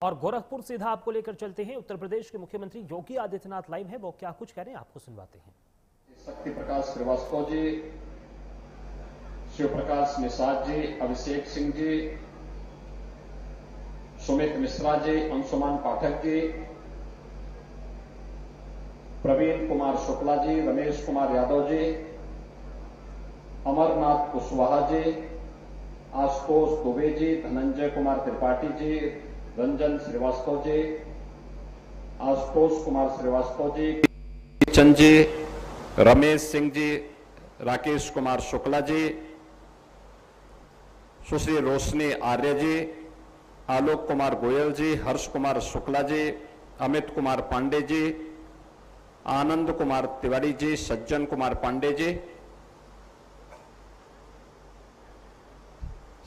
और गोरखपुर सीधा आपको लेकर चलते हैं। उत्तर प्रदेश के मुख्यमंत्री योगी आदित्यनाथ लाइव है, वो क्या कुछ कह रहे हैं आपको सुनवाते हैं। शक्ति प्रकाश श्रीवास्तव जी, शिव प्रकाश निषाद जी, अभिषेक सिंह जी, सुमित मिश्रा जी, अंशुमान पाठक जी, प्रवीण कुमार शुक्ला जी, रमेश कुमार यादव जी, अमरनाथ कुशवाहा जी, आशुतोष दुबे जी, धनंजय कुमार त्रिपाठी जी, रंजन श्रीवास्तव जी, आशुतोष कुमार श्रीवास्तव जी, चंद जी, रमेश सिंह जी, राकेश कुमार शुक्ला जी, सुश्री रोशनी आर्य जी, आलोक कुमार गोयल जी, हर्ष कुमार शुक्ला जी, अमित कुमार पांडे जी, आनंद कुमार तिवारी जी, सज्जन कुमार पांडे जी,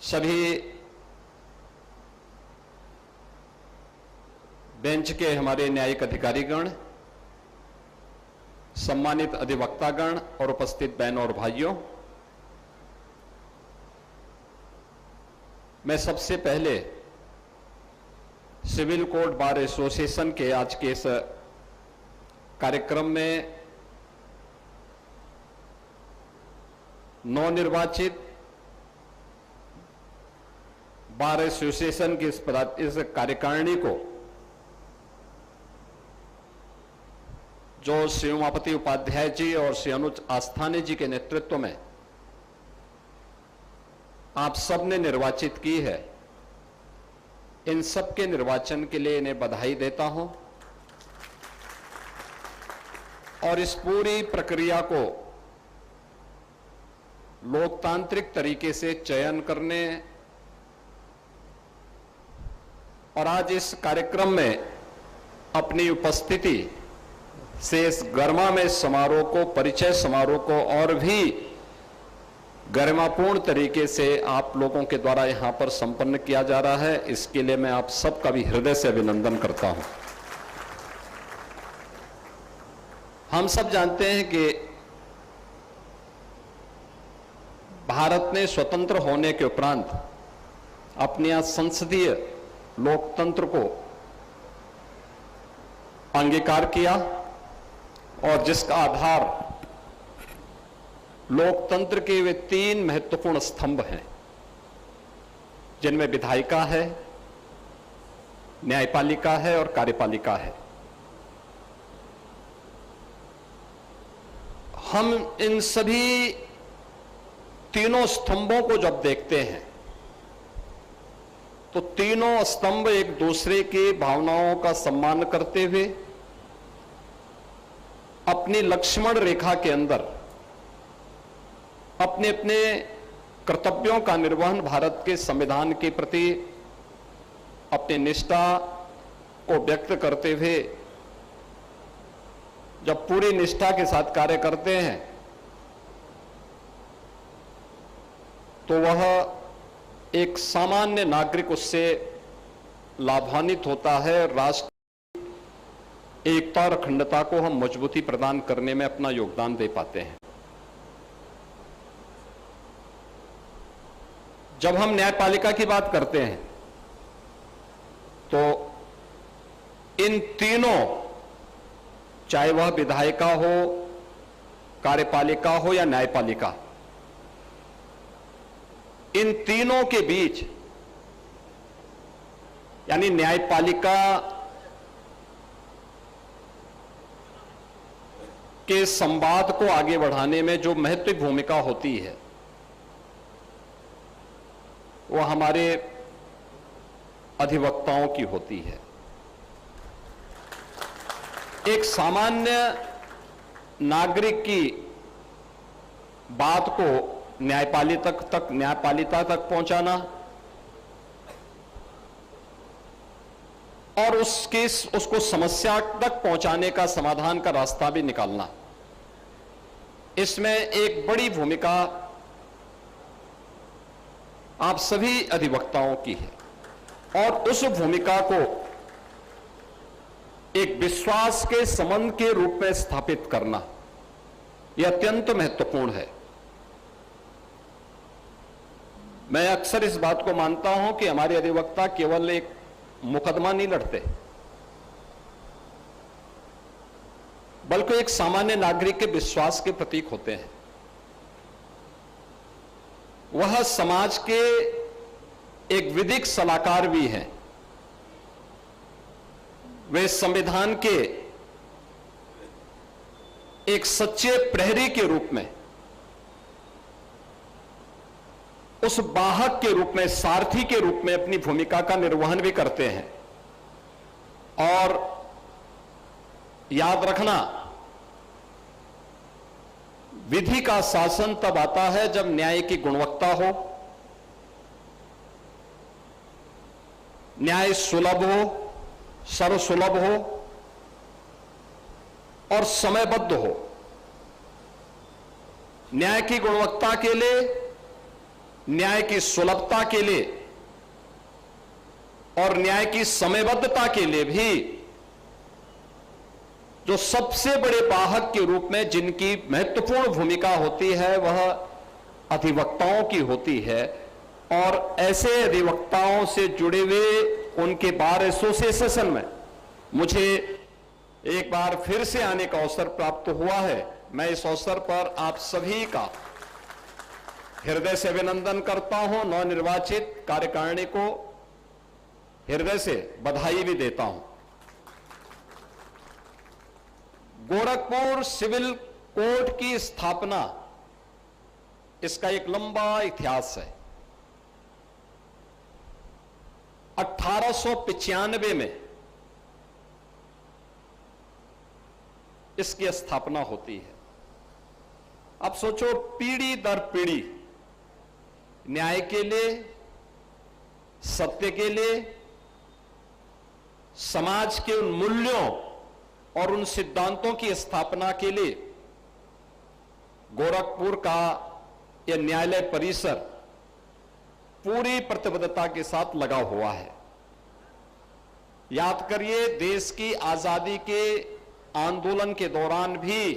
सभी बेंच के हमारे न्यायिक अधिकारीगण, सम्मानित अधिवक्तागण और उपस्थित बहनों और भाइयों, मैं सबसे पहले सिविल कोर्ट बार एसोसिएशन के आज के इस कार्यक्रम में नवनिर्वाचित बार एसोसिएशन की इस कार्यकारिणी को, जो श्री उमापति उपाध्याय जी और श्री अनुज आस्थाने जी के नेतृत्व में आप सबने निर्वाचित की है, इन सबके निर्वाचन के लिए इन्हें बधाई देता हूं और इस पूरी प्रक्रिया को लोकतांत्रिक तरीके से चयन करने और आज इस कार्यक्रम में अपनी उपस्थिति से इस गरिमामय समारोह को, परिचय समारोह को और भी गरिमापूर्ण तरीके से आप लोगों के द्वारा यहां पर संपन्न किया जा रहा है। इसके लिए मैं आप सबका भी हृदय से अभिनंदन करता हूं। हम सब जानते हैं कि भारत ने स्वतंत्र होने के उपरांत अपने संसदीय लोकतंत्र को अंगीकार किया और जिसका आधार लोकतंत्र के वे तीन महत्वपूर्ण स्तंभ हैं, जिनमें विधायिका है, न्यायपालिका है और कार्यपालिका है। हम इन सभी तीनों स्तंभों को जब देखते हैं तो तीनों स्तंभ एक दूसरे की भावनाओं का सम्मान करते हुए अपनी लक्ष्मण रेखा के अंदर अपने अपने कर्तव्यों का निर्वहन भारत के संविधान के प्रति अपनी निष्ठा को व्यक्त करते हुए जब पूरी निष्ठा के साथ कार्य करते हैं तो वह एक सामान्य नागरिक उससे लाभान्वित होता है। राष्ट्र एकता और अखंडता को हम मजबूती प्रदान करने में अपना योगदान दे पाते हैं। जब हम न्यायपालिका की बात करते हैं तो इन तीनों, चाहे वह विधायिका हो, कार्यपालिका हो या न्यायपालिका, इन तीनों के बीच यानी न्यायपालिका के संवाद को आगे बढ़ाने में जो महत्वपूर्ण भूमिका होती है वो हमारे अधिवक्ताओं की होती है। एक सामान्य नागरिक की बात को न्यायपालिका तक पहुंचाना और उसको समस्या तक पहुंचाने का, समाधान का रास्ता भी निकालना, इसमें एक बड़ी भूमिका आप सभी अधिवक्ताओं की है और उस भूमिका को एक विश्वास के संबंध के रूप में स्थापित करना यह अत्यंत महत्वपूर्ण है। मैं अक्सर इस बात को मानता हूं कि हमारे अधिवक्ता केवल एक मुकदमा नहीं लड़ते, बल्कि एक सामान्य नागरिक के विश्वास के प्रतीक होते हैं। वह समाज के एक विधिक सलाहकार भी हैं। वे संविधान के एक सच्चे प्रहरी के रूप में, उस वाहक के रूप में, सारथी के रूप में अपनी भूमिका का निर्वहन भी करते हैं। और याद रखना, विधि का शासन तब आता है जब न्याय की गुणवत्ता हो, न्याय सुलभ हो, सर्वसुलभ हो और समयबद्ध हो। न्याय की गुणवत्ता के लिए, न्याय की सुलभता के लिए और न्याय की समयबद्धता के लिए भी जो सबसे बड़े वाहक के रूप में जिनकी महत्वपूर्ण भूमिका होती है वह अधिवक्ताओं की होती है। और ऐसे अधिवक्ताओं से जुड़े हुए उनके बार एसोसिएशन में मुझे एक बार फिर से आने का अवसर प्राप्त हुआ है। मैं इस अवसर पर आप सभी का हृदय से अभिनंदन करता हूं। नवनिर्वाचित कार्यकारिणी को हृदय से बधाई भी देता हूं। गोरखपुर सिविल कोर्ट की स्थापना, इसका एक लंबा इतिहास है। 1895 में इसकी स्थापना होती है। अब सोचो, पीढ़ी दर पीढ़ी न्याय के लिए, सत्य के लिए, समाज के उन मूल्यों और उन सिद्धांतों की स्थापना के लिए गोरखपुर का यह न्यायालय परिसर पूरी प्रतिबद्धता के साथ लगा हुआ है। याद करिए, देश की आजादी के आंदोलन के दौरान भी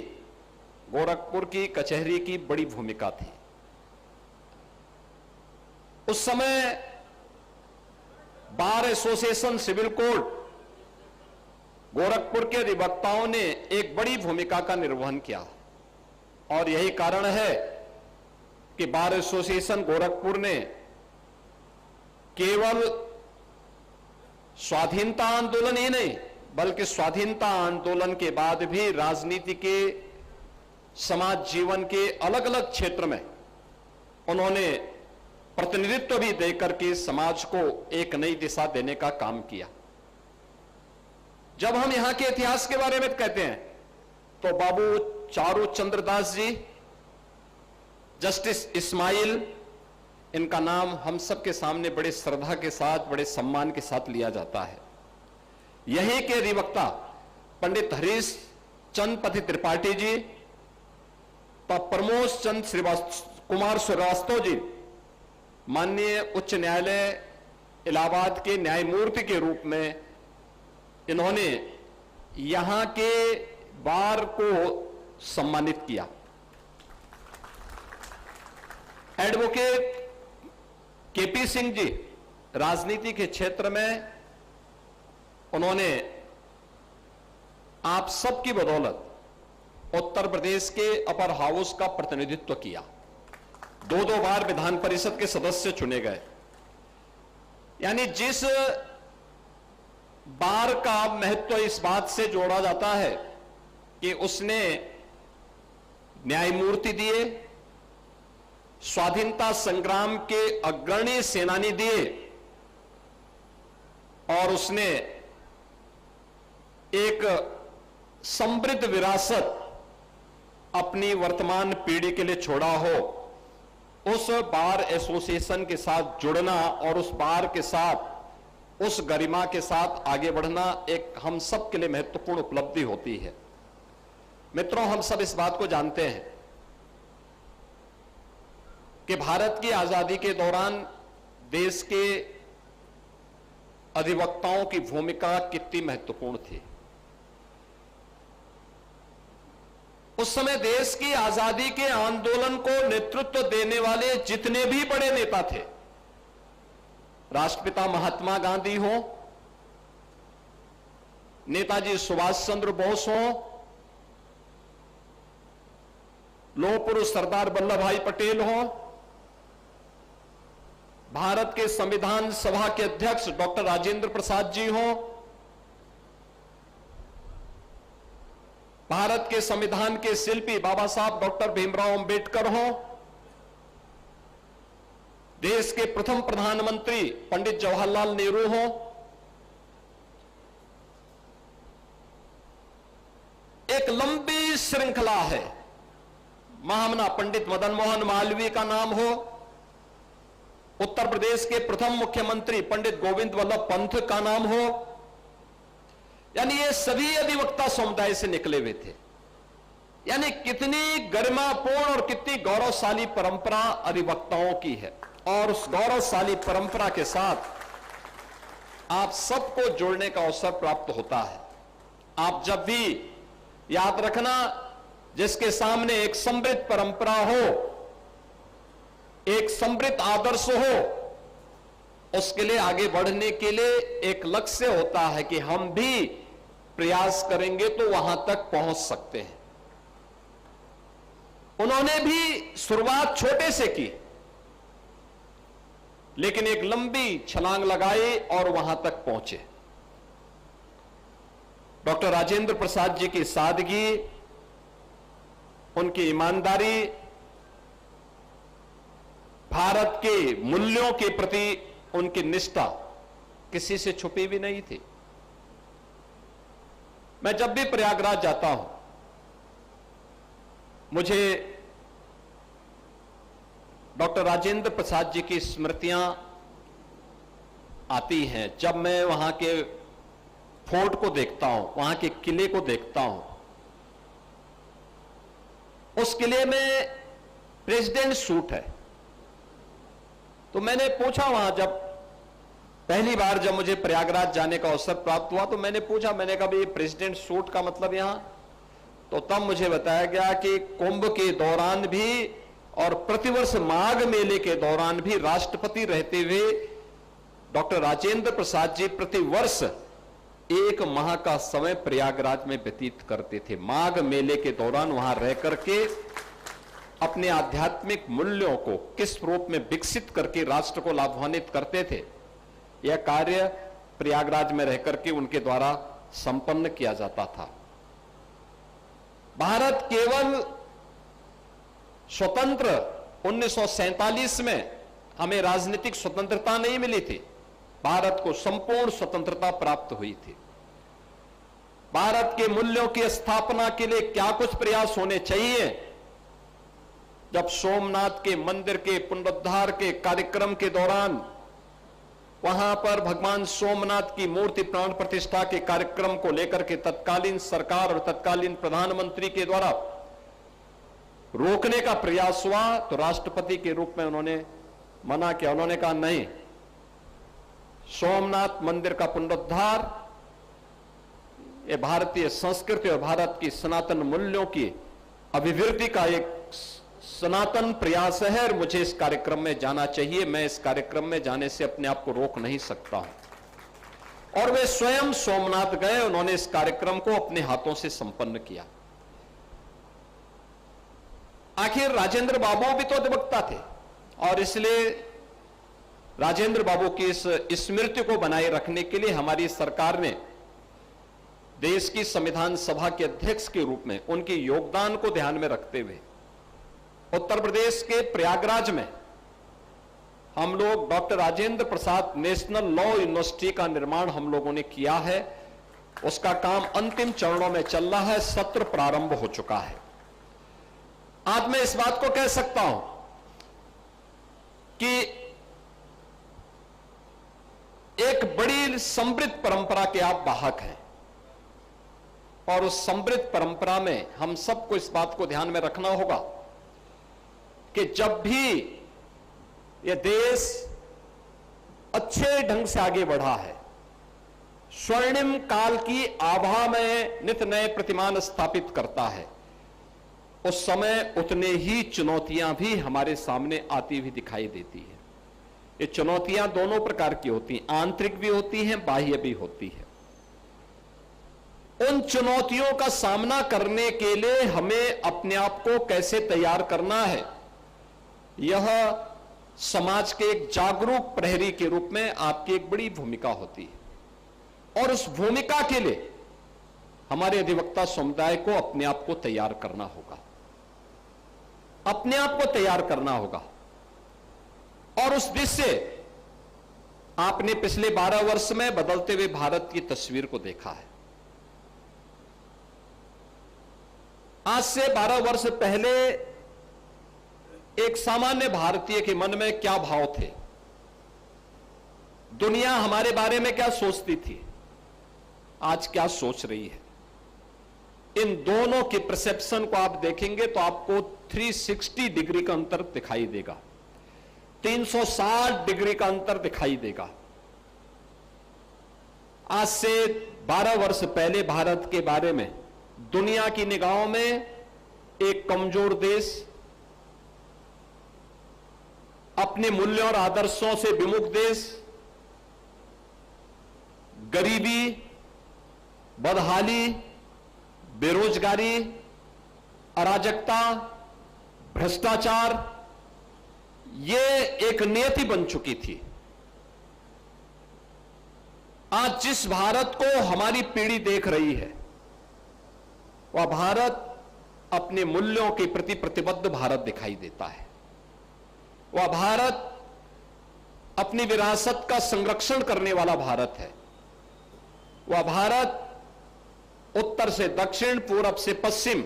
गोरखपुर की कचहरी की बड़ी भूमिका थी। उस समय bar association civil court Gorakhpur के अधिवक्ताओं ने एक बड़ी भूमिका का निर्वहन किया और यही कारण है कि बार एसोसिएशन गोरखपुर ने केवल स्वाधीनता आंदोलन ही नहीं, बल्कि स्वाधीनता आंदोलन के बाद भी राजनीति के, समाज जीवन के अलग अलग क्षेत्र में उन्होंने प्रतिनिधित्व भी देकर के समाज को एक नई दिशा देने का काम किया। जब हम यहां के इतिहास के बारे में कहते हैं तो बाबू चारू चंद्र दास जी, जस्टिस इस्माइल, इनका नाम हम सबके सामने बड़े श्रद्धा के साथ, बड़े सम्मान के साथ लिया जाता है। यहीं के अधिवक्ता पंडित हरीश चंद पति त्रिपाठी जी, प्रमोद चंद कुमार श्रीवास्तव जी, माननीय उच्च न्यायालय इलाहाबाद के न्यायमूर्ति के रूप में इन्होंने यहां के बार को सम्मानित किया। एडवोकेट केपी सिंह जी, राजनीति के क्षेत्र में उन्होंने आप सबकी बदौलत उत्तर प्रदेश के अपर हाउस का प्रतिनिधित्व किया। 2-2 बार विधान परिषद के सदस्य चुने गए। यानी जिस बार का महत्व इस बात से जोड़ा जाता है कि उसने न्यायमूर्ति दिए, स्वाधीनता संग्राम के अग्रणी सेनानी दिए और उसने एक समृद्ध विरासत अपनी वर्तमान पीढ़ी के लिए छोड़ा हो। उस बार एसोसिएशन के साथ जुड़ना और उस बार के साथ, उस गरिमा के साथ आगे बढ़ना एक हम सब के लिए महत्वपूर्ण उपलब्धि होती है। मित्रों, हम सब इस बात को जानते हैं कि भारत की आजादी के दौरान देश के अधिवक्ताओं की भूमिका कितनी महत्वपूर्ण थी। उस समय देश की आजादी के आंदोलन को नेतृत्व देने वाले जितने भी बड़े नेता थे, राष्ट्रपिता महात्मा गांधी हो, नेताजी सुभाष चंद्र बोस हों, लौह पुरुष सरदार वल्लभ भाई पटेल हों, भारत के संविधान सभा के अध्यक्ष डॉक्टर राजेंद्र प्रसाद जी हों, भारत के संविधान के शिल्पी बाबा साहब डॉक्टर भीमराव अंबेडकर हों, देश के प्रथम प्रधानमंत्री पंडित जवाहरलाल नेहरू हों, एक लंबी श्रृंखला है, महामना पंडित मदन मोहन मालवीय का नाम हो, उत्तर प्रदेश के प्रथम मुख्यमंत्री पंडित गोविंद वल्लभ पंत का नाम हो, यानी ये सभी अधिवक्ता समुदाय से निकले हुए थे। यानी कितनी गरिमापूर्ण और कितनी गौरवशाली परंपरा अधिवक्ताओं की है, और उस गौरवशाली परंपरा के साथ आप सबको जोड़ने का अवसर प्राप्त होता है। आप जब भी याद रखना, जिसके सामने एक समृद्ध परंपरा हो, एक समृद्ध आदर्श हो, उसके लिए आगे बढ़ने के लिए एक लक्ष्य होता है कि हम भी प्रयास करेंगे तो वहां तक पहुंच सकते हैं। उन्होंने भी शुरुआत छोटे से की, लेकिन एक लंबी छलांग लगाई और वहां तक पहुंचे। डॉक्टर राजेंद्र प्रसाद जी की सादगी, उनकी ईमानदारी, भारत के मूल्यों के प्रति उनकी निष्ठा किसी से छुपी भी नहीं थी। मैं जब भी प्रयागराज जाता हूं, मुझे डॉक्टर राजेंद्र प्रसाद जी की स्मृतियां आती हैं। जब मैं वहां के फोर्ट को देखता हूं, वहां के किले को देखता हूं, उस किले में प्रेसिडेंट सूट है। तो मैंने पूछा वहां, जब पहली बार जब मुझे प्रयागराज जाने का अवसर प्राप्त हुआ, तो मैंने पूछा, मैंने कहा ये प्रेसिडेंट सूट का मतलब यहां? तो तब मुझे बताया गया कि कुंभ के दौरान भी और प्रतिवर्ष माघ मेले के दौरान भी राष्ट्रपति रहते हुए डॉक्टर राजेंद्र प्रसाद जी प्रतिवर्ष 1 माह का समय प्रयागराज में व्यतीत करते थे। माघ मेले के दौरान वहां रह करके अपने आध्यात्मिक मूल्यों को किस रूप में विकसित करके राष्ट्र को लाभान्वित करते थे, यह कार्य प्रयागराज में रह करके उनके द्वारा संपन्न किया जाता था। भारत केवल स्वतंत्र 1947 में हमें राजनीतिक स्वतंत्रता नहीं मिली थी, भारत को संपूर्ण स्वतंत्रता प्राप्त हुई थी। भारत के मूल्यों की स्थापना के लिए क्या कुछ प्रयास होने चाहिए। जब सोमनाथ के मंदिर के पुनरुद्धार के कार्यक्रम के दौरान वहां पर भगवान सोमनाथ की मूर्ति प्राण प्रतिष्ठा के कार्यक्रम को लेकर के तत्कालीन सरकार और तत्कालीन प्रधानमंत्री के द्वारा रोकने का प्रयास हुआ, तो राष्ट्रपति के रूप में उन्होंने मना किया। उन्होंने कहा नहीं, सोमनाथ मंदिर का पुनरुद्धार ये भारतीय संस्कृति और भारत की सनातन मूल्यों की अभिवृद्धि का एक सनातन प्रयास है और मुझे इस कार्यक्रम में जाना चाहिए। मैं इस कार्यक्रम में जाने से अपने आप को रोक नहीं सकता हूं। और वे स्वयं सोमनाथ गए, उन्होंने इस कार्यक्रम को अपने हाथों से संपन्न किया। आखिर राजेंद्र बाबू भी तो अधिवक्ता थे, और इसलिए राजेंद्र बाबू की इस स्मृति को बनाए रखने के लिए हमारी सरकार ने देश की संविधान सभा के अध्यक्ष के रूप में उनके योगदान को ध्यान में रखते हुए उत्तर प्रदेश के प्रयागराज में हम लोग doctor Rajendra Prasad national law university का निर्माण हम लोगों ने किया है। उसका काम अंतिम चरणों में चल रहा है, सत्र प्रारंभ हो चुका है। आज मैं इस बात को कह सकता हूं कि एक बड़ी समृद्ध परंपरा के आप वाहक हैं, और उस समृद्ध परंपरा में हम सबको इस बात को ध्यान में रखना होगा कि जब भी यह देश अच्छे ढंग से आगे बढ़ा है, स्वर्णिम काल की आभा में नित नए प्रतिमान स्थापित करता है, उस समय उतने ही चुनौतियां भी हमारे सामने आती हुई दिखाई देती है। ये चुनौतियां दोनों प्रकार की होती हैं, आंतरिक भी होती हैं, बाह्य भी होती है। उन चुनौतियों का सामना करने के लिए हमें अपने आप को कैसे तैयार करना है, यह समाज के एक जागरूक प्रहरी के रूप में आपकी एक बड़ी भूमिका होती है। और उस भूमिका के लिए हमारे अधिवक्ता समुदाय को अपने आप को तैयार करना होगा, अपने आप को तैयार करना होगा। और उस दृश्य से आपने पिछले 12 वर्ष में बदलते हुए भारत की तस्वीर को देखा है। आज से 12 वर्ष पहले एक सामान्य भारतीय के मन में क्या भाव थे, दुनिया हमारे बारे में क्या सोचती थी, आज क्या सोच रही है, इन दोनों की परसेप्शन को आप देखेंगे तो आपको 360 डिग्री का अंतर दिखाई देगा, 360 डिग्री का अंतर दिखाई देगा। आज से 12 वर्ष पहले भारत के बारे में दुनिया की निगाहों में एक कमजोर देश, अपने मूल्यों और आदर्शों से विमुख देश, गरीबी, बदहाली, बेरोजगारी, अराजकता, भ्रष्टाचार, ये एक नियति बन चुकी थी। आज जिस भारत को हमारी पीढ़ी देख रही है, वह भारत अपने मूल्यों के प्रति प्रतिबद्ध भारत दिखाई देता है। वह भारत अपनी विरासत का संरक्षण करने वाला भारत है। वह भारत उत्तर से दक्षिण, पूरब से पश्चिम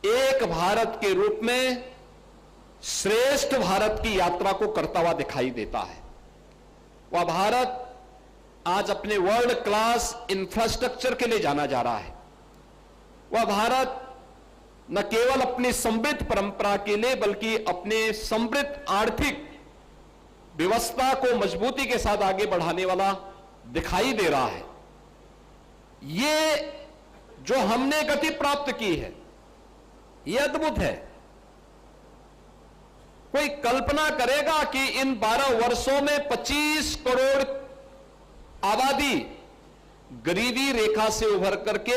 एक भारत के रूप में श्रेष्ठ भारत की यात्रा को करता हुआ दिखाई देता है। वह भारत आज अपने वर्ल्ड क्लास इंफ्रास्ट्रक्चर के लिए जाना जा रहा है। वह भारत न केवल अपनी समृद्ध परंपरा के लिए बल्कि अपने समृद्ध आर्थिक व्यवस्था को मजबूती के साथ आगे बढ़ाने वाला दिखाई दे रहा है। ये जो हमने गति प्राप्त की है, यह अद्भुत है। कोई कल्पना करेगा कि इन 12 वर्षों में 25 करोड़ आबादी गरीबी रेखा से उभर करके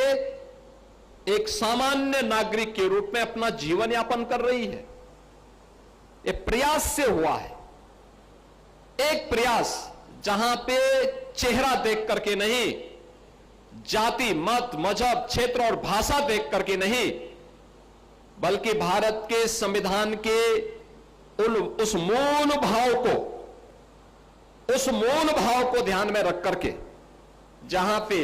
एक सामान्य नागरिक के रूप में अपना जीवन यापन कर रही है। यह प्रयास से हुआ है, एक प्रयास जहां पे चेहरा देख करके नहीं, जाति, मत, मजहब, क्षेत्र और भाषा देख करके नहीं, बल्कि भारत के संविधान के उस मूल भाव को ध्यान में रख करके, जहां पे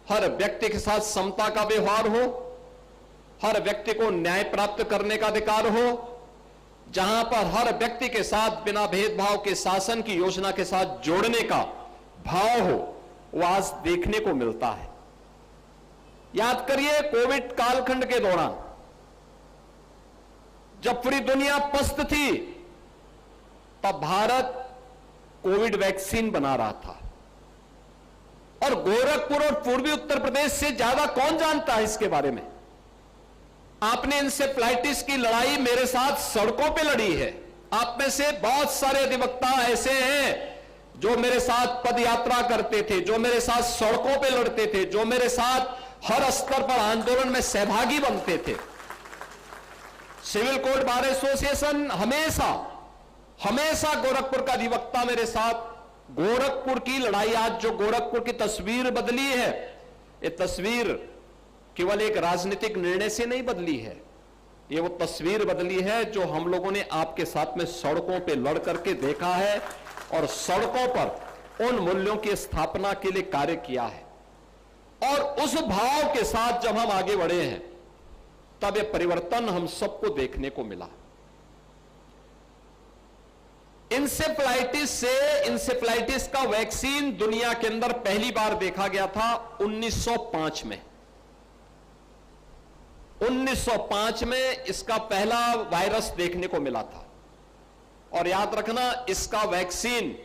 हर व्यक्ति के साथ समता का व्यवहार हो, हर व्यक्ति को न्याय प्राप्त करने का अधिकार हो, जहां पर हर व्यक्ति के साथ बिना भेदभाव के शासन की योजना के साथ जोड़ने का भाव हो, वह आज देखने को मिलता है। याद करिए, कोविड कालखंड के दौरान जब पूरी दुनिया पस्त थी, तब भारत कोविड वैक्सीन बना रहा था। और गोरखपुर और पूर्वी उत्तर प्रदेश से ज्यादा कौन जानता है इसके बारे में? आपने इंसेफ्लाइटिस की लड़ाई मेरे साथ सड़कों पे लड़ी है। आप में से बहुत सारे अधिवक्ता ऐसे हैं जो मेरे साथ पदयात्रा करते थे, जो मेरे साथ सड़कों पे लड़ते थे, जो मेरे साथ हर स्तर पर आंदोलन में सहभागी बनते थे। सिविल कोर्ट बार एसोसिएशन हमेशा गोरखपुर का अधिवक्ता मेरे साथ। गोरखपुर की लड़ाई, आज जो गोरखपुर की तस्वीर बदली है, ये तस्वीर केवल एक राजनीतिक निर्णय से नहीं बदली है। ये वो तस्वीर बदली है जो हम लोगों ने आपके साथ में सड़कों पे लड़ करके देखा है और सड़कों पर उन मूल्यों की स्थापना के लिए कार्य किया है। और उस भाव के साथ जब हम आगे बढ़े हैं, तब यह परिवर्तन हम सबको देखने को मिला। इंसेफ्लाइटिस का वैक्सीन दुनिया के अंदर पहली बार देखा गया था 1905 में। 1905 में इसका पहला वायरस देखने को मिला था। और याद रखना, इसका वैक्सीन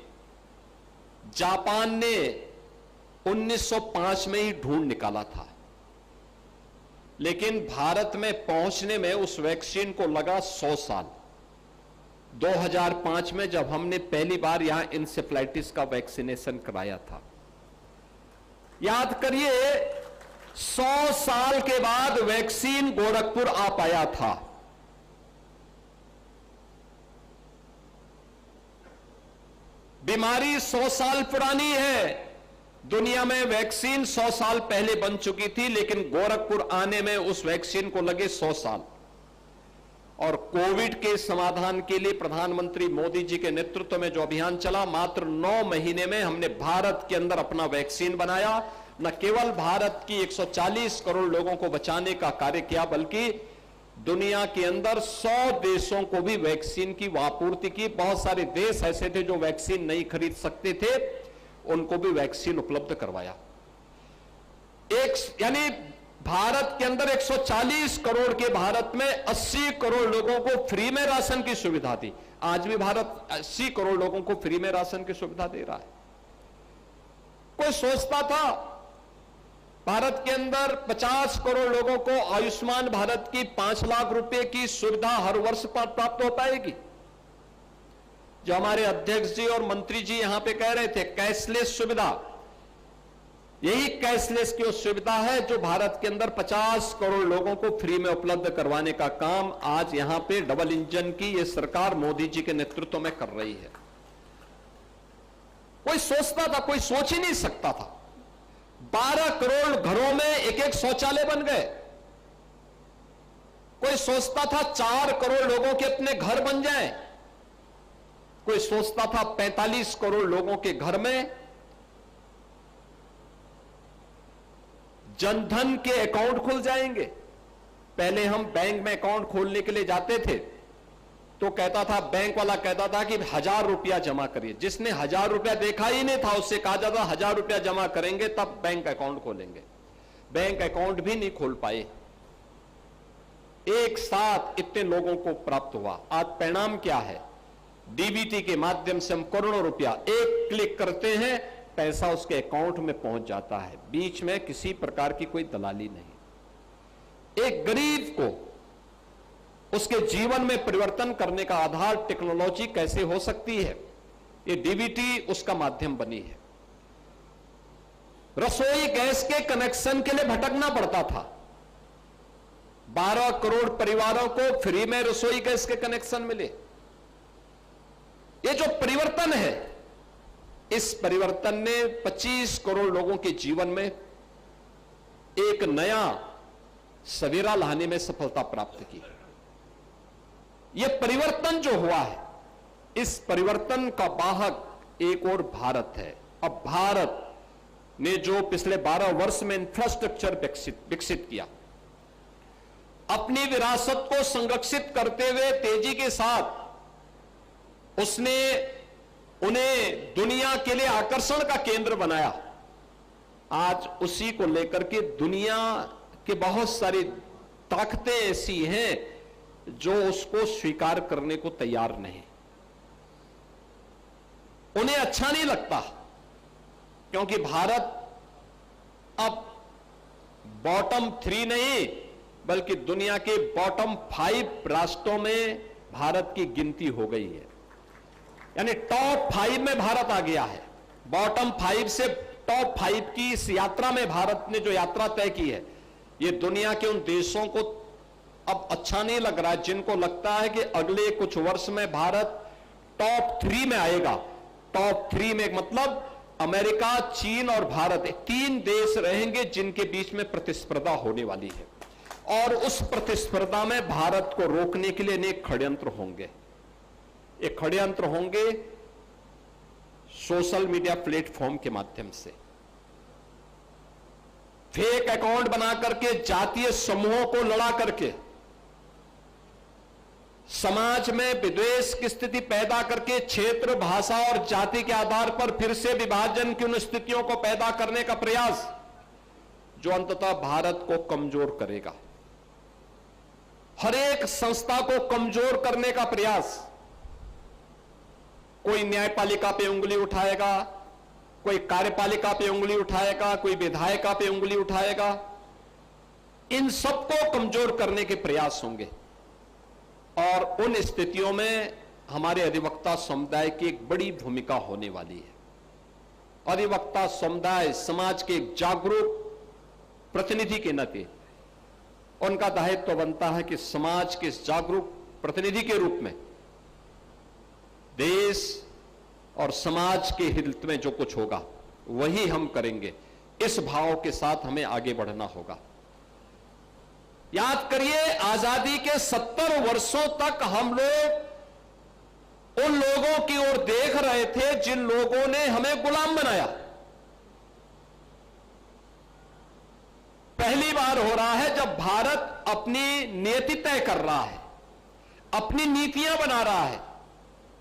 जापान ने 1905 में ही ढूंढ निकाला था, लेकिन भारत में पहुंचने में उस वैक्सीन को लगा 100 साल। 2005 में जब हमने पहली बार यहां इंसेफ्लाइटिस का वैक्सीनेशन कराया था, याद करिए 100 साल के बाद वैक्सीन गोरखपुर आ पाया था। बीमारी 100 साल पुरानी है। दुनिया में वैक्सीन 100 साल पहले बन चुकी थी, लेकिन गोरखपुर आने में उस वैक्सीन को लगे 100 साल। और कोविड के समाधान के लिए प्रधानमंत्री मोदी जी के नेतृत्व में जो अभियान चला, मात्र 9 महीने में हमने भारत के अंदर अपना वैक्सीन बनाया। न केवल भारत की 140 करोड़ लोगों को बचाने का कार्य किया, बल्कि दुनिया के अंदर 100 देशों को भी वैक्सीन की आपूर्ति की। बहुत सारे देश ऐसे थे जो वैक्सीन नहीं खरीद सकते थे, उनको भी वैक्सीन उपलब्ध करवाया। यानी भारत के अंदर 140 करोड़ के भारत में 80 करोड़ लोगों को फ्री में राशन की सुविधा दी। आज भी भारत 80 करोड़ लोगों को फ्री में राशन की सुविधा दे रहा है। कोई सोचता था भारत के अंदर 50 करोड़ लोगों को आयुष्मान भारत की 5 लाख रुपए की सुविधा हर वर्ष प्राप्त हो पाएगी? जो हमारे अध्यक्ष जी और मंत्री जी यहां पे कह रहे थे, कैशलेस सुविधा, यही कैशलेस की सुविधा है जो भारत के अंदर 50 करोड़ लोगों को फ्री में उपलब्ध करवाने का काम आज यहां पे डबल इंजन की ये सरकार मोदी जी के नेतृत्व में कर रही है। कोई सोचता था, कोई सोच ही नहीं सकता था। 12 करोड़ घरों में एक शौचालय बन गए। कोई सोचता था 4 करोड़ लोगों के अपने घर बन जाएं। कोई सोचता था 45 करोड़ लोगों के घर में जनधन के अकाउंट खुल जाएंगे। पहले हम बैंक में अकाउंट खोलने के लिए जाते थे तो कहता था, बैंक वाला कहता था कि 1000 रुपया जमा करिए। जिसने 1000 रुपया देखा ही नहीं था उससे कहा जाता 1000 रुपया जमा करेंगे तब बैंक अकाउंट खोलेंगे। बैंक अकाउंट भी नहीं खोल पाए। एक साथ इतने लोगों को प्राप्त हुआ। आज परिणाम क्या है? डीबीटी के माध्यम से हम करोड़ों रुपया एक क्लिक करते हैं, पैसा उसके अकाउंट में पहुंच जाता है। बीच में किसी प्रकार की कोई दलाली नहीं। एक गरीब को उसके जीवन में परिवर्तन करने का आधार टेक्नोलॉजी कैसे हो सकती है? ये डीबीटी उसका माध्यम बनी है। रसोई गैस के कनेक्शन के लिए भटकना पड़ता था। 12 करोड़ परिवारों को फ्री में रसोई गैस के कनेक्शन मिले। ये जो परिवर्तन है, इस परिवर्तन ने 25 करोड़ लोगों के जीवन में एक नया सवेरा लाने में सफलता प्राप्त की। यह परिवर्तन जो हुआ है, इस परिवर्तन का वाहक एक और भारत है। अब भारत ने जो पिछले 12 वर्ष में इंफ्रास्ट्रक्चर विकसित किया, अपनी विरासत को संरक्षित करते हुए तेजी के साथ उसने उन्हें दुनिया के लिए आकर्षण का केंद्र बनाया। आज उसी को लेकर के दुनिया के बहुत सारी ताकतें ऐसी हैं जो उसको स्वीकार करने को तैयार नहीं। उन्हें अच्छा नहीं लगता, क्योंकि भारत अब बॉटम 3 नहीं बल्कि दुनिया के बॉटम 5 राष्ट्रों में भारत की गिनती हो गई है। यानी टॉप 5 में भारत आ गया है। बॉटम 5 से टॉप 5 की इस यात्रा में भारत ने जो यात्रा तय की है, ये दुनिया के उन देशों को अब अच्छा नहीं लग रहा है जिनको लगता है कि अगले कुछ वर्ष में भारत टॉप 3 में आएगा। टॉप 3 में मतलब अमेरिका, चीन और भारत, 3 देश रहेंगे जिनके बीच में प्रतिस्पर्धा होने वाली है। और उस प्रतिस्पर्धा में भारत को रोकने के लिए अनेक षड्यंत्र होंगे। ये षड्यंत्र होंगे सोशल मीडिया प्लेटफॉर्म के माध्यम से, फेक अकाउंट बना करके, जातीय समूहों को लड़ा करके, समाज में विद्वेष की स्थिति पैदा करके, क्षेत्र, भाषा और जाति के आधार पर फिर से विभाजन की उन स्थितियों को पैदा करने का प्रयास जो अंततः भारत को कमजोर करेगा। हर एक संस्था को कमजोर करने का प्रयास। कोई न्यायपालिका पे उंगली उठाएगा, कोई कार्यपालिका पे उंगली उठाएगा, कोई विधायिका पे उंगली उठाएगा। इन सबको कमजोर करने के प्रयास होंगे। और उन स्थितियों में हमारे अधिवक्ता समुदाय की एक बड़ी भूमिका होने वाली है। अधिवक्ता समुदाय समाज के एक जागरूक प्रतिनिधि के नाते उनका दायित्व बनता है कि समाज के जागरूक प्रतिनिधि के रूप में देश और समाज के हित में जो कुछ होगा वही हम करेंगे। इस भाव के साथ हमें आगे बढ़ना होगा। याद करिए, आजादी के 70 वर्षों तक हम लोग उन लोगों की ओर देख रहे थे जिन लोगों ने हमें गुलाम बनाया। पहली बार हो रहा है जब भारत अपनी नीति तय कर रहा है, अपनी नीतियां बना रहा है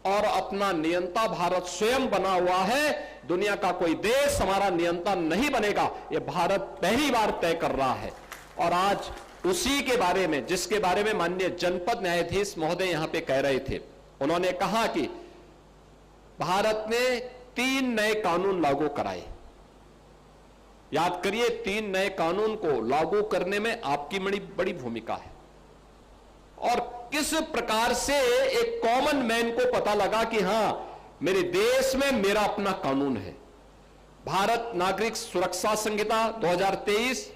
और अपना नियंता भारत स्वयं बना हुआ है। दुनिया का कोई देश हमारा नियंता नहीं बनेगा, यह भारत पहली बार तय कर रहा है। और आज उसी के बारे में, जिसके बारे में माननीय जनपद न्यायाधीश महोदय यहां पे कह रहे थे, उन्होंने कहा कि भारत ने 3 नए कानून लागू कराए। याद करिए, 3 नए कानून को लागू करने में आपकी बड़ी भूमिका है। और किस प्रकार से एक कॉमन मैन को पता लगा कि हां, मेरे देश में मेरा अपना कानून है। भारत नागरिक सुरक्षा संहिता 2023,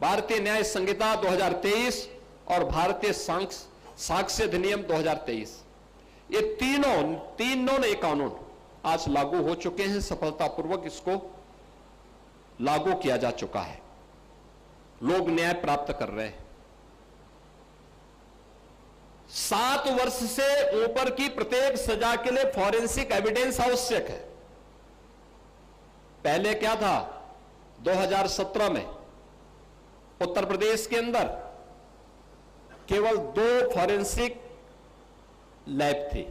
भारतीय न्याय संहिता 2023 और भारतीय साक्ष्य अधिनियम 2023, ये तीनों नए कानून आज लागू हो चुके हैं। सफलतापूर्वक इसको लागू किया जा चुका है। लोग न्याय प्राप्त कर रहे हैं। 7 वर्ष से ऊपर की प्रत्येक सजा के लिए फॉरेंसिक एविडेंस आवश्यक है। पहले क्या था? 2017 में उत्तर प्रदेश के अंदर केवल 2 फॉरेंसिक लैब थी।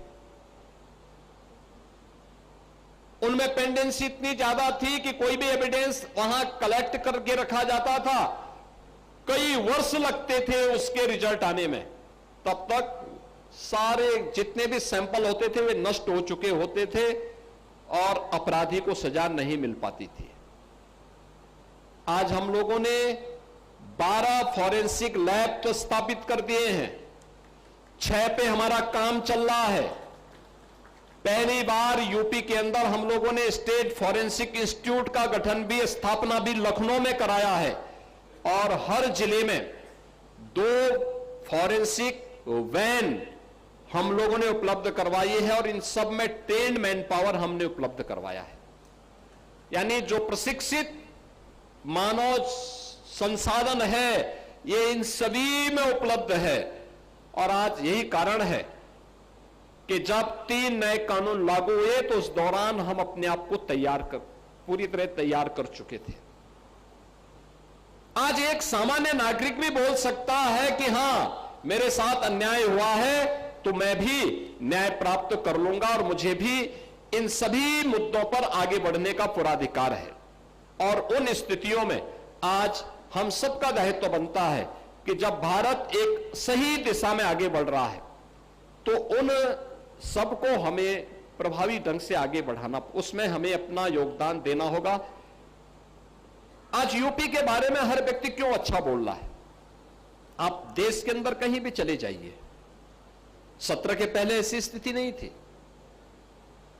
उनमें पेंडेंसी इतनी ज्यादा थी कि कोई भी एविडेंस वहां कलेक्ट करके रखा जाता था, कई वर्ष लगते थे उसके रिजल्ट आने में। तब तक सारे जितने भी सैंपल होते थे वे नष्ट हो चुके होते थे और अपराधी को सजा नहीं मिल पाती थी। आज हम लोगों ने 12 फॉरेंसिक लैब तो स्थापित कर दिए हैं। 6 पे हमारा काम चल रहा है। पहली बार यूपी के अंदर हम लोगों ने स्टेट फॉरेंसिक इंस्टीट्यूट का गठन भी, स्थापना भी लखनऊ में कराया है और हर जिले में 2 फॉरेंसिक वैन हम लोगों ने उपलब्ध करवाई है और इन सब में ट्रेन्ड मैन पावर हमने उपलब्ध करवाया है। यानी जो प्रशिक्षित मानव संसाधन है ये इन सभी में उपलब्ध है। और आज यही कारण है कि जब 3 नए कानून लागू हुए तो उस दौरान हम अपने आप को पूरी तरह तैयार कर चुके थे। आज एक सामान्य नागरिक भी बोल सकता है कि हां, मेरे साथ अन्याय हुआ है तो मैं भी न्याय प्राप्त कर लूंगा और मुझे भी इन सभी मुद्दों पर आगे बढ़ने का पूरा अधिकार है। और उन स्थितियों में आज हम सबका दायित्व बनता है कि जब भारत एक सही दिशा में आगे बढ़ रहा है तो उन सबको हमें प्रभावी ढंग से आगे बढ़ाना, उसमें हमें अपना योगदान देना होगा। आज यूपी के बारे में हर व्यक्ति क्यों अच्छा बोल रहा है? आप देश के अंदर कहीं भी चले जाइए, 17 के पहले ऐसी स्थिति नहीं थी।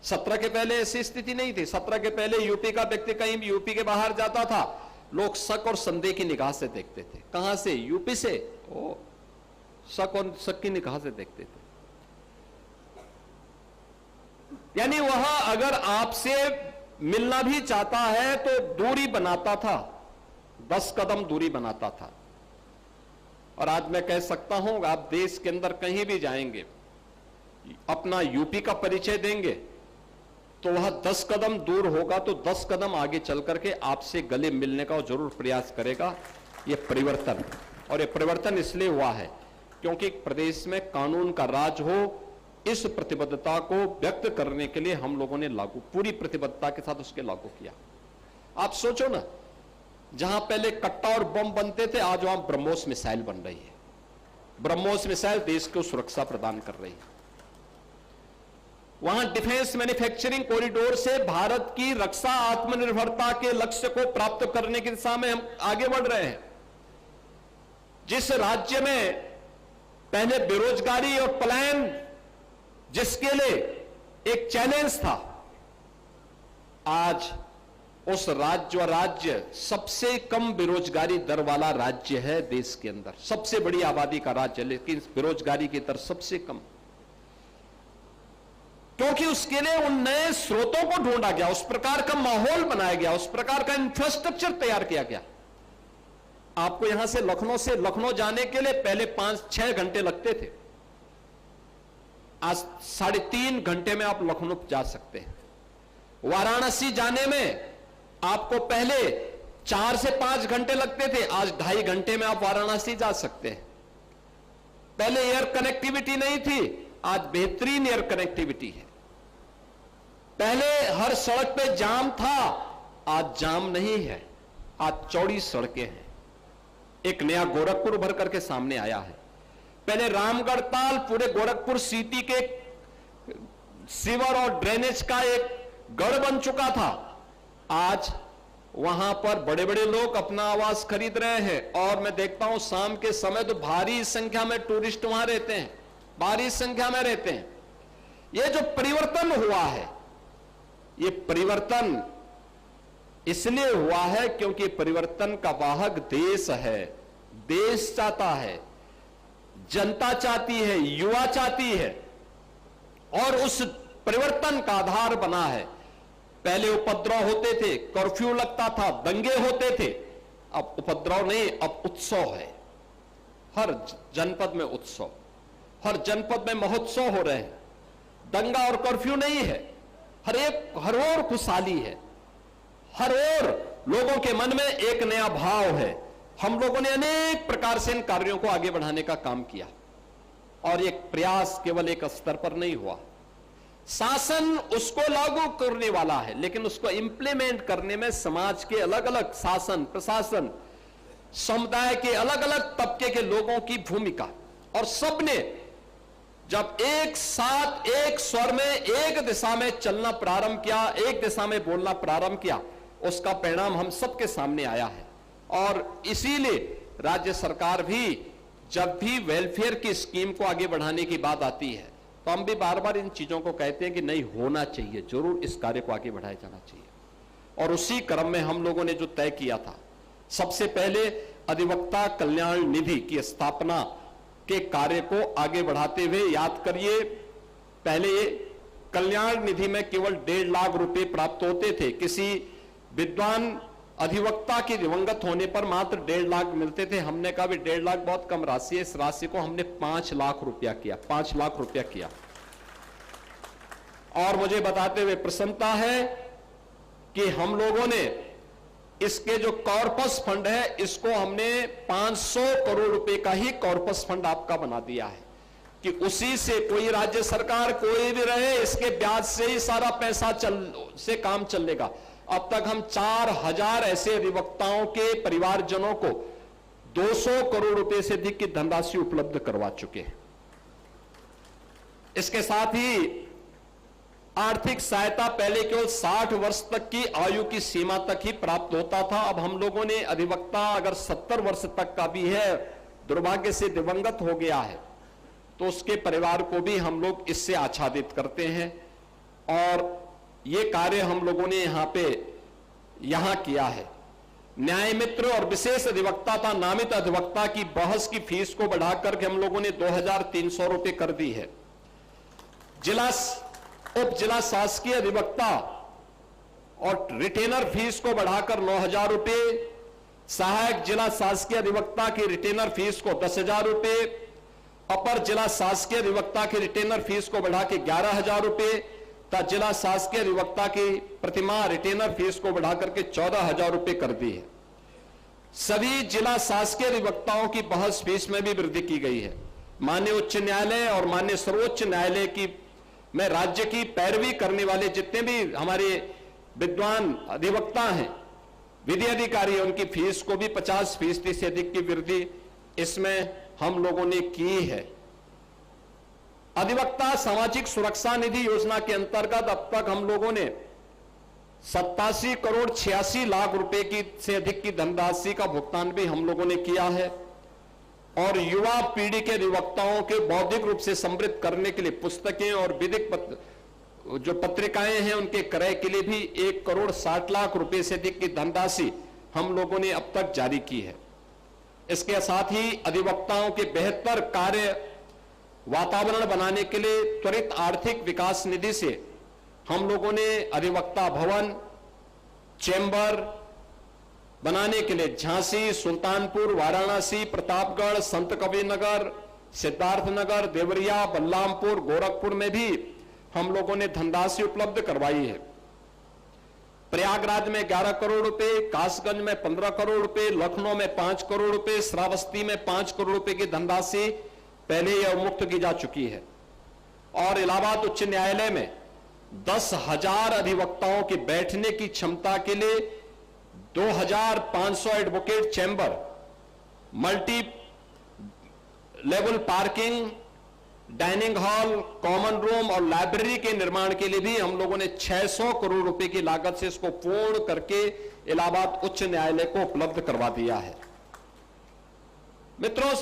17 के पहले ऐसी स्थिति नहीं थी। 17 के पहले यूपी का व्यक्ति कहीं भी यूपी के बाहर जाता था, लोग शक और संदेह की निगाह से देखते थे। कहां से? यूपी से। ओ, शक और शक की निगाह से देखते थे। यानी वहां अगर आपसे मिलना भी चाहता है तो दूरी बनाता था, 10 कदम दूरी बनाता था। और आज मैं कह सकता हूं, आप देश के अंदर कहीं भी जाएंगे, अपना यूपी का परिचय देंगे तो वह 10 कदम दूर होगा तो 10 कदम आगे चल करके आपसे गले मिलने का जरूर प्रयास करेगा। यह परिवर्तन, और यह परिवर्तन इसलिए हुआ है क्योंकि प्रदेश में कानून का राज हो, इस प्रतिबद्धता को व्यक्त करने के लिए हम लोगों ने पूरी प्रतिबद्धता के साथ उसके लागू किया। आप सोचो ना, जहां पहले कट्टा और बम बनते थे आज वहां ब्रह्मोस मिसाइल बन रही है। ब्रह्मोस मिसाइल देश को सुरक्षा प्रदान कर रही है। वहां डिफेंस मैन्युफैक्चरिंग कॉरिडोर से भारत की रक्षा आत्मनिर्भरता के लक्ष्य को प्राप्त करने की दिशा में हम आगे बढ़ रहे हैं। जिस राज्य में पहले बेरोजगारी और पलायन जिसके लिए एक चैलेंज था, आज उस राज्य सबसे कम बेरोजगारी दर वाला राज्य है देश के अंदर। सबसे बड़ी आबादी का राज्य, लेकिन बेरोजगारी की दर सबसे कम। क्योंकि उसके लिए उन नए स्रोतों को ढूंढा गया, उस प्रकार का माहौल बनाया गया, उस प्रकार का इंफ्रास्ट्रक्चर तैयार किया गया। आपको यहां से लखनऊ जाने के लिए पहले 5-6 घंटे लगते थे, आज 3.5 घंटे में आप लखनऊ जा सकते हैं। वाराणसी जाने में आपको पहले 4 से 5 घंटे लगते थे, आज 2.5 घंटे में आप वाराणसी जा सकते हैं। पहले एयर कनेक्टिविटी नहीं थी, आज बेहतरीन एयर कनेक्टिविटी है। पहले हर सड़क पे जाम था, आज जाम नहीं है, आज चौड़ी सड़कें हैं। एक नया गोरखपुर उभर करके सामने आया है। पहले रामगढ़ ताल पूरे गोरखपुर सिटी के सीवर और ड्रेनेज का एक गढ़ बन चुका था, आज वहां पर बड़े बड़े लोग अपना आवास खरीद रहे हैं। और मैं देखता हूं शाम के समय तो भारी संख्या में टूरिस्ट वहां रहते हैं, भारी संख्या में रहते हैं। यह जो परिवर्तन हुआ है, ये परिवर्तन इसलिए हुआ है क्योंकि परिवर्तन का वाहक देश है। देश चाहता है, जनता चाहती है, युवा चाहती है, और उस परिवर्तन का आधार बना है। पहले उपद्रव होते थे, कर्फ्यू लगता था, दंगे होते थे, अब उपद्रव नहीं, अब उत्सव है। हर जनपद में उत्सव, हर जनपद में महोत्सव हो रहे हैं। दंगा और कर्फ्यू नहीं है, हर ओर खुशहाली है, हर ओर लोगों के मन में एक नया भाव है। हम लोगों ने अनेक प्रकार से इन कार्यों को आगे बढ़ाने का काम किया, और एक प्रयास केवल एक स्तर पर नहीं हुआ। शासन उसको लागू करने वाला है, लेकिन उसको इंप्लीमेंट करने में समाज के अलग अलग शासन प्रशासन, समुदाय के अलग अलग तबके के लोगों की भूमिका, और सबने जब एक साथ एक स्वर में एक दिशा में चलना प्रारंभ किया, एक दिशा में बोलना प्रारंभ किया, उसका परिणाम हम सबके सामने आया है। और इसीलिए राज्य सरकार भी जब भी वेलफेयर की स्कीम को आगे बढ़ाने की बात आती है, तो हम भी बार बार इन चीजों को कहते हैं कि नहीं, होना चाहिए, जरूर इस कार्य को आगे बढ़ाया जाना चाहिए। और उसी क्रम में हम लोगों ने जो तय किया था, सबसे पहले अधिवक्ता कल्याण निधि की स्थापना के कार्य को आगे बढ़ाते हुए, याद करिए, पहले कल्याण निधि में केवल 1.5 लाख रुपए प्राप्त होते थे। किसी विद्वान अधिवक्ता के दिवंगत होने पर मात्र 1.5 लाख मिलते थे। हमने कहा भी 1.5 लाख बहुत कम राशि है, इस राशि को हमने 5 लाख रुपया किया, 5 लाख रुपया किया। और मुझे बताते हुए प्रसन्नता है कि हम लोगों ने इसके जो कॉर्पस फंड है, इसको हमने 500 करोड़ रुपए का ही कॉर्पस फंड आपका बना दिया है, कि उसी से कोई राज्य सरकार कोई भी रहे, इसके ब्याज से ही सारा पैसा से काम चलेगा। अब तक हम 4000 ऐसे अधिवक्ताओं के परिवारजनों को 200 करोड़ रुपए से अधिक की धनराशि उपलब्ध करवा चुके हैं। इसके साथ ही आर्थिक सहायता पहले केवल 60 वर्ष तक की आयु की सीमा तक ही प्राप्त होता था। अब हम लोगों ने अधिवक्ता अगर 70 वर्ष तक का भी है, दुर्भाग्य से दिवंगत हो गया है, तो उसके परिवार को भी हम लोग इससे आच्छादित करते हैं। और ये कार्य हम लोगों ने यहां किया है। न्याय मित्र और विशेष अधिवक्ता था नामित अधिवक्ता की बहस की फीस को बढ़ाकर के हम लोगों ने 2300 रुपए कर दी है। उप जिला शासकीय अधिवक्ता और रिटेनर फीस को बढ़ाकर 9000 रुपए, सहायक जिला शासकीय अधिवक्ता की रिटेनर फीस को 10,000 रुपए, अपर जिला शासकीय अधिवक्ता की रिटेनर फीस को बढ़ा के 11,000 रुपए तथा जिला शासकीय अधिवक्ता की प्रतिमाह रिटेनर फीस को बढ़ाकर के 14,000 रुपए कर दी है। सभी जिला शासकीय अधिवक्ताओं की बहस फीस में भी वृद्धि की गई है। माननीय उच्च न्यायालय और माननीय सर्वोच्च न्यायालय की में राज्य की पैरवी करने वाले जितने भी हमारे विद्वान अधिवक्ता हैं, विधि अधिकारी, उनकी फीस को भी 50% से अधिक की वृद्धि इसमें हम लोगों ने की है। अधिवक्ता सामाजिक सुरक्षा निधि योजना के अंतर्गत अब तक हम लोगों ने 87 करोड़ 86 लाख रुपए की से अधिक की धनराशि का भुगतान भी हम लोगों ने किया है। और युवा पीढ़ी के अधिवक्ताओं के बौद्धिक रूप से समृद्ध करने के लिए पुस्तकें और विधिक जो पत्रिकाएं हैं उनके क्रय के लिए भी 1,60,00,000 रुपए से अधिक की धनराशि हम लोगों ने अब तक जारी की है। इसके साथ ही अधिवक्ताओं के बेहतर कार्य वातावरण बनाने के लिए त्वरित आर्थिक विकास निधि से हम लोगों ने अधिवक्ता भवन, चैम्बर बनाने के लिए झांसी, सुल्तानपुर, वाराणसी, प्रतापगढ़, संत कबीरनगर, सिद्धार्थनगर, देवरिया, बलरामपुर, गोरखपुर में भी हम लोगों ने धनराशि उपलब्ध करवाई है। प्रयागराज में 11 करोड़ रुपए, कासगंज में 15 करोड़ रुपए, लखनऊ में 5 करोड़ रुपए, श्रावस्ती में 5 करोड़ रुपए की धनराशि पहले ही अवमुक्त की जा चुकी है। और इलाहाबाद उच्च न्यायालय में 10,000 अधिवक्ताओं की बैठने की क्षमता के लिए 2,500 advocate chamber, multi level parking, dining hall, common room और लाइब्रेरी के निर्माण के लिए भी हम लोगों ने 600 करोड़ रुपए की लागत से इसको पूर्ण करके इलाहाबाद उच्च न्यायालय को उपलब्ध करवा दिया है। मित्रों,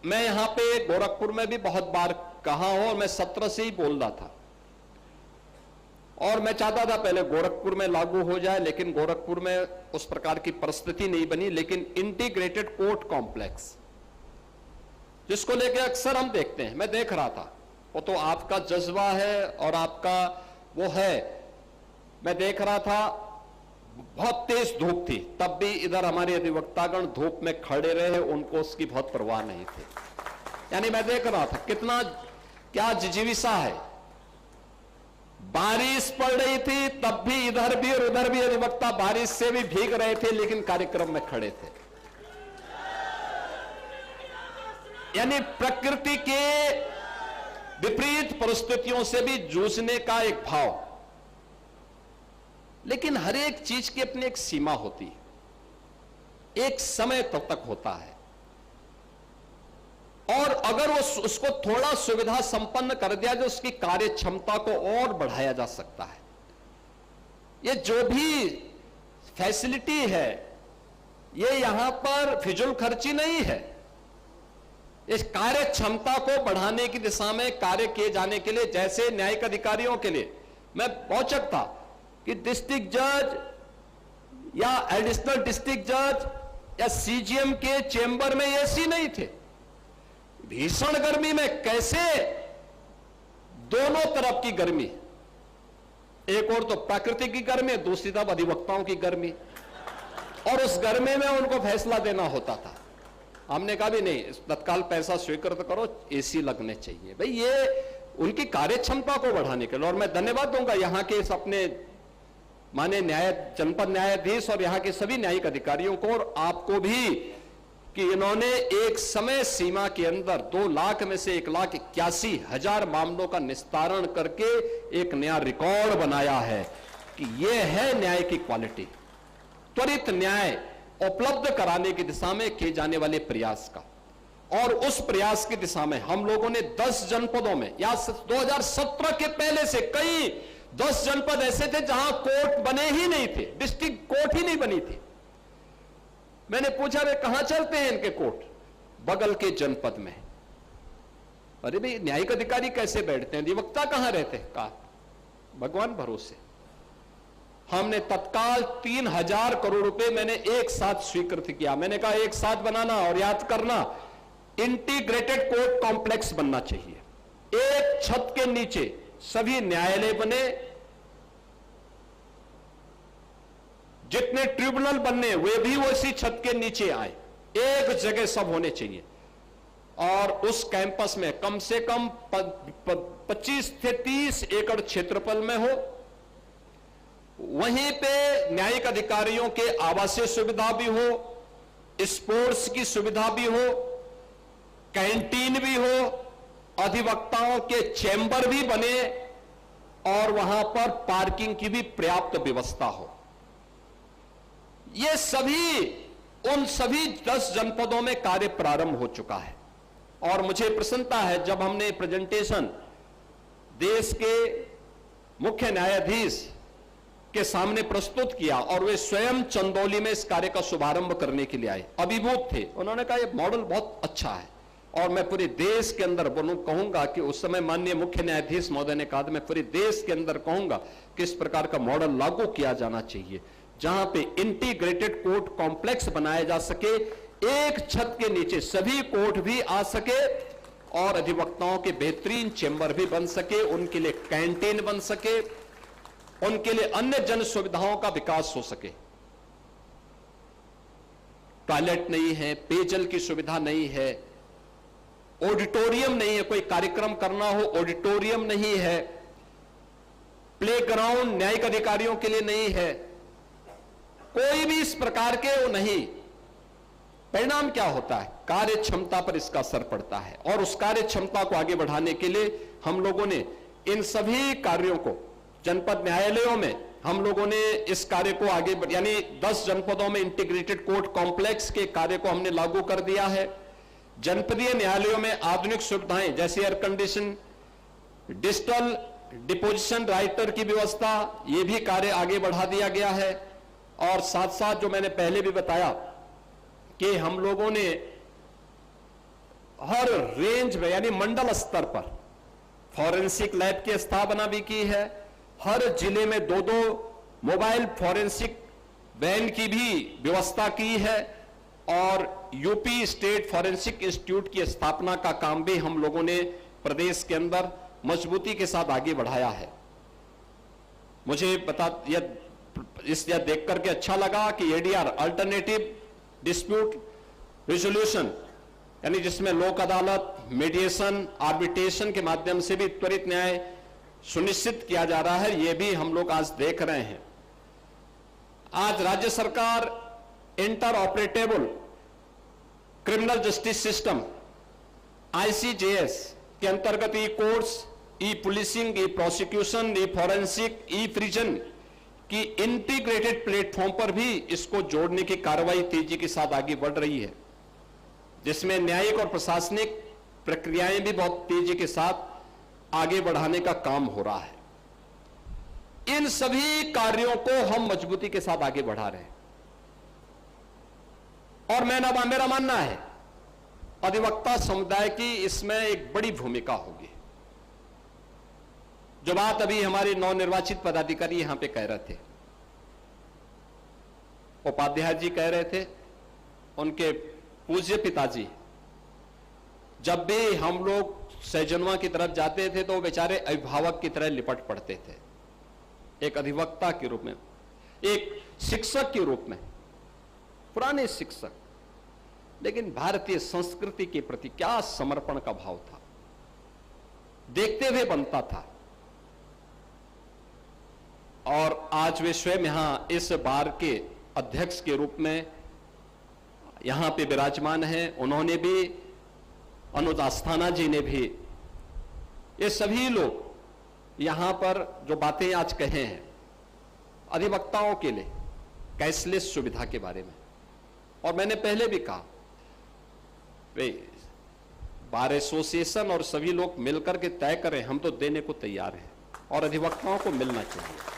मैं यहां पे गोरखपुर में भी बहुत बार कहा हूं और मैं 17 से ही बोल रहा था और मैं चाहता था पहले गोरखपुर में लागू हो जाए, लेकिन गोरखपुर में उस प्रकार की परिस्थिति नहीं बनी। लेकिन इंटीग्रेटेड कोर्ट कॉम्प्लेक्स जिसको लेके अक्सर हम देखते हैं, मैं देख रहा था, वो तो आपका जज्बा है और आपका वो है। मैं देख रहा था बहुत तेज धूप थी, तब भी इधर हमारे अधिवक्तागण धूप में खड़े रहे, उनको उसकी बहुत परवाह नहीं थी। यानी मैं देख रहा था कितना क्या जिजीविसा है। बारिश पड़ रही थी तब भी इधर भी और उधर भी अधिवक्ता बारिश से भी भीग रहे थे, लेकिन कार्यक्रम में खड़े थे। यानी प्रकृति के विपरीत परिस्थितियों से भी जूझने का एक भाव। लेकिन हर एक चीज की अपनी एक सीमा होती है, एक समय तक होता है, और अगर वो उसको थोड़ा सुविधा संपन्न कर दिया जाए, उसकी कार्य क्षमता को और बढ़ाया जा सकता है। ये जो भी फैसिलिटी है, ये यहां पर फिजूल खर्ची नहीं है। इस कार्य क्षमता को बढ़ाने की दिशा में कार्य किए जाने के लिए, जैसे न्यायिक अधिकारियों के लिए मैं बहुत सकता कि डिस्ट्रिक्ट जज या एडिशनल डिस्ट्रिक्ट जज या सीजीएम के चेंबर में एसी नहीं थे। भीषण गर्मी में कैसे दोनों तरफ की गर्मी, एक और तो प्रकृति की गर्मी, दूसरी तरफ अधिवक्ताओं की गर्मी, और उस गर्मी में उनको फैसला देना होता था। हमने कहा भी नहीं, तत्काल पैसा स्वीकृत करो, एसी लगने चाहिए। भाई ये उनकी कार्य क्षमता को बढ़ाने के लिए, और मैं धन्यवाद दूंगा यहाँ के अपने माने जनपद न्यायाधीश और यहाँ के सभी न्यायिक अधिकारियों को और आपको भी, कि इन्होंने एक समय सीमा के अंदर 2 लाख में से 1,81,000 मामलों का निस्तारण करके एक नया रिकॉर्ड बनाया है कि यह है न्याय की क्वालिटी। त्वरित न्याय उपलब्ध कराने की दिशा में किए जाने वाले प्रयास का, और उस प्रयास की दिशा में हम लोगों ने 10 जनपदों में, या 2017 के पहले से कई 10 जनपद ऐसे थे जहां कोर्ट बने ही नहीं थे, डिस्ट्रिक्ट कोर्ट ही नहीं बनी थी। मैंने पूछा वे कहां चलते हैं इनके कोर्ट? बगल के जनपद में। अरे भाई न्यायिक अधिकारी कैसे बैठते हैं, अधिवक्ता कहां रहते हैं? कहा भगवान भरोसे। हमने तत्काल 3,000 करोड़ रुपए मैंने एक साथ स्वीकृत किया। मैंने कहा एक साथ बनाना, और याद करना, इंटीग्रेटेड कोर्ट कॉम्प्लेक्स बनना चाहिए। एक छत के नीचे सभी न्यायालय बने, जितने ट्रिब्यूनल बनने वे भी वो इसी छत के नीचे आए, एक जगह सब होने चाहिए। और उस कैंपस में कम से कम 25 से 30 एकड़ क्षेत्रफल में हो। वहीं पे न्यायिक अधिकारियों के आवासीय सुविधा भी हो, स्पोर्ट्स की सुविधा भी हो, कैंटीन भी हो, अधिवक्ताओं के चैम्बर भी बने, और वहां पर पार्किंग की भी पर्याप्त व्यवस्था हो। ये सभी उन सभी 10 जनपदों में कार्य प्रारंभ हो चुका है। और मुझे प्रसन्नता है जब हमने प्रेजेंटेशन देश के मुख्य न्यायाधीश के सामने प्रस्तुत किया और वे स्वयं चंदौली में इस कार्य का शुभारंभ करने के लिए आए, अभिभूत थे। उन्होंने कहा यह मॉडल बहुत अच्छा है, और मैं पूरे देश के अंदर कहूंगा कि उस समय माननीय मुख्य न्यायाधीश महोदय ने कहा, मैं पूरे देश के अंदर कहूंगा कि इस प्रकार का मॉडल लागू किया जाना चाहिए, जहां पे इंटीग्रेटेड कोर्ट कॉम्प्लेक्स बनाया जा सके, एक छत के नीचे सभी कोर्ट भी आ सके और अधिवक्ताओं के बेहतरीन चेंबर भी बन सके, उनके लिए कैंटीन बन सके, उनके लिए अन्य जन सुविधाओं का विकास हो सके। टॉयलेट नहीं है, पेयजल की सुविधा नहीं है, ऑडिटोरियम नहीं है, कोई कार्यक्रम करना हो ऑडिटोरियम नहीं है, प्लेग्राउंड न्यायिक अधिकारियों के लिए नहीं है, कोई भी इस प्रकार के वो नहीं। परिणाम क्या होता है? कार्य क्षमता पर इसका असर पड़ता है और उस कार्य क्षमता को आगे बढ़ाने के लिए हम लोगों ने इन सभी कार्यों को जनपद न्यायालयों में हम लोगों ने इस कार्य को आगे यानी 10 जनपदों में इंटीग्रेटेड कोर्ट कॉम्प्लेक्स के कार्य को हमने लागू कर दिया है। जनपदीय न्यायालयों में आधुनिक सुविधाएं जैसे air condition, digital deposition writer की व्यवस्था, यह भी कार्य आगे बढ़ा दिया गया है। और साथ साथ जो मैंने पहले भी बताया कि हम लोगों ने हर रेंज में यानी मंडल स्तर पर फॉरेंसिक लैब की स्थापना भी की है। हर जिले में 2-2 मोबाइल फॉरेंसिक वैन की भी व्यवस्था की है और यूपी स्टेट फॉरेंसिक इंस्टीट्यूट की स्थापना का काम भी हम लोगों ने प्रदेश के अंदर मजबूती के साथ आगे बढ़ाया है। मुझे यह देख करके अच्छा लगा कि एडीआर अल्टरनेटिव डिस्प्यूट रिजोल्यूशन यानी जिसमें लोक अदालत, मीडिएशन, आर्बिट्रेशन के माध्यम से भी त्वरित न्याय सुनिश्चित किया जा रहा है, यह भी हम लोग आज देख रहे हैं। आज राज्य सरकार inter operable criminal justice system ICJS के अंतर्गत ई कोर्ट्स, ई पुलिसिंग, ई प्रोसिक्यूशन, ई फॉरेंसिक, ई प्रिजन की इंटीग्रेटेड प्लेटफॉर्म पर भी इसको जोड़ने की कार्रवाई तेजी के साथ आगे बढ़ रही है, जिसमें न्यायिक और प्रशासनिक प्रक्रियाएं भी बहुत तेजी के साथ आगे बढ़ाने का काम हो रहा है। इन सभी कार्यों को हम मजबूती के साथ आगे बढ़ा रहे हैं और मेरा मानना है अधिवक्ता समुदाय की इसमें एक बड़ी भूमिका होगी। जो बात अभी हमारे नवनिर्वाचित पदाधिकारी यहां पे कह रहे थे, उपाध्याय जी कह रहे थे, उनके पूज्य पिताजी, जब भी हम लोग सहजनवा की तरफ जाते थे तो बेचारे अभिभावक की तरह लिपट पड़ते थे, एक अधिवक्ता के रूप में, एक शिक्षक के रूप में, पुराने शिक्षक, लेकिन भारतीय संस्कृति के प्रति क्या समर्पण का भाव था, देखते हुए बनता था। और आज वे स्वयं यहां इस बार के अध्यक्ष के रूप में यहां पे विराजमान हैं। उन्होंने भी, अनुज अस्थाना जी ने भी, ये सभी लोग यहां पर जो बातें आज कहे हैं अधिवक्ताओं के लिए कैशलेस सुविधा के बारे में, और मैंने पहले भी कहा वे बार एसोसिएशन और सभी लोग मिलकर के तय करें, हम तो देने को तैयार हैं और अधिवक्ताओं को मिलना चाहिए।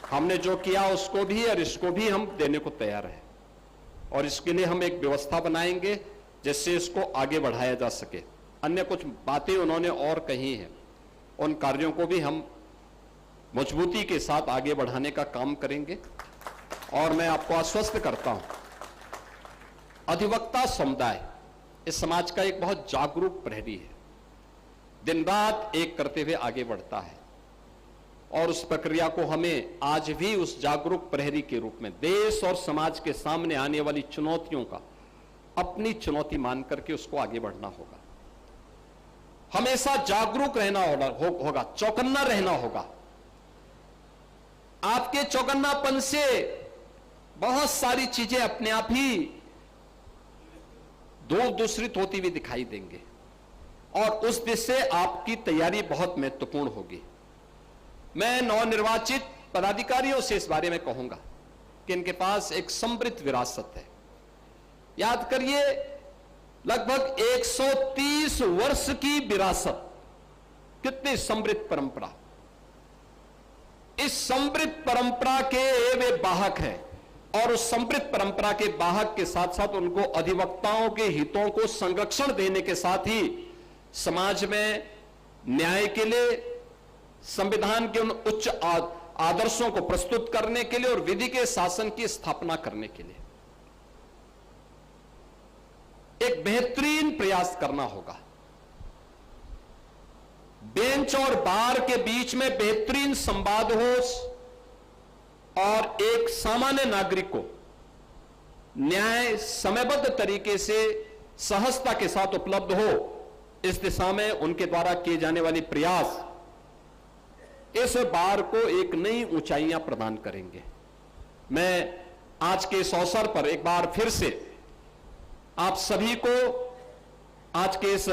हमने जो किया उसको भी और इसको भी हम देने को तैयार हैं और इसके लिए हम एक व्यवस्था बनाएंगे जिससे इसको आगे बढ़ाया जा सके। अन्य कुछ बातें उन्होंने और कही हैं, उन कार्यों को भी हम मजबूती के साथ आगे बढ़ाने का काम करेंगे। और मैं आपको आश्वस्त करता हूं, अधिवक्ता समुदाय इस समाज का एक बहुत जागरूक प्रहरी है, दिन रात एक करते हुए आगे बढ़ता है और उस प्रक्रिया को हमें आज भी उस जागरूक प्रहरी के रूप में देश और समाज के सामने आने वाली चुनौतियों का अपनी चुनौती मान करके उसको आगे बढ़ना होगा। हमेशा जागरूक रहना होगा, चौकन्ना रहना होगा। आपके चौकन्नापन से बहुत सारी चीजें अपने आप ही दूसरित होती हुई दिखाई देंगे और उस दिशा से आपकी तैयारी बहुत महत्वपूर्ण होगी। मैं नवनिर्वाचित पदाधिकारियों से इस बारे में कहूंगा कि इनके पास एक समृद्ध विरासत है। याद करिए, लगभग 130 वर्ष की विरासत, कितनी समृद्ध परंपरा। इस समृद्ध परंपरा के वे वाहक हैं और उस समृद्ध परंपरा के वाहक के साथ साथ उनको अधिवक्ताओं के हितों को संरक्षण देने के साथ ही समाज में न्याय के लिए संविधान के उन उच्च आदर्शों को प्रस्तुत करने के लिए और विधि के शासन की स्थापना करने के लिए एक बेहतरीन प्रयास करना होगा। बेंच और बार के बीच में बेहतरीन संवाद हो और एक सामान्य नागरिक को न्याय समयबद्ध तरीके से सहजता के साथ उपलब्ध हो, इस दिशा में उनके द्वारा किए जाने वाले प्रयास इस बार को एक नई ऊंचाइयां प्रदान करेंगे। मैं आज के इस अवसर पर एक बार फिर से आप सभी को आज के इस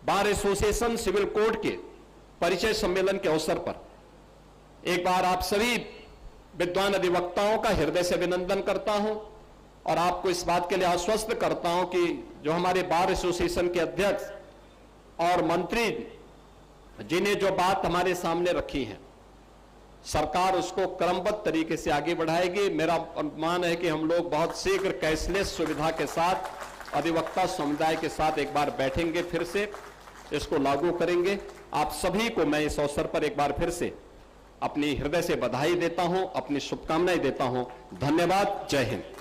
बार एसोसिएशन सिविल कोड के परिचय सम्मेलन के अवसर पर एक बार आप सभी विद्वान अधिवक्ताओं का हृदय से अभिनंदन करता हूं और आपको इस बात के लिए आश्वस्त करता हूं कि जो हमारे बार एसोसिएशन के अध्यक्ष और मंत्री जिन्हें जो बात हमारे सामने रखी है, सरकार उसको क्रमबद्ध तरीके से आगे बढ़ाएगी। मेरा अनुमान है कि हम लोग बहुत शीघ्र कैशलेस सुविधा के साथ अधिवक्ता समुदाय के साथ एक बार बैठेंगे, फिर से इसको लागू करेंगे। आप सभी को मैं इस अवसर पर एक बार फिर से अपनी हृदय से बधाई देता हूं, अपनी शुभकामनाएं देता हूं। धन्यवाद। जय हिंद।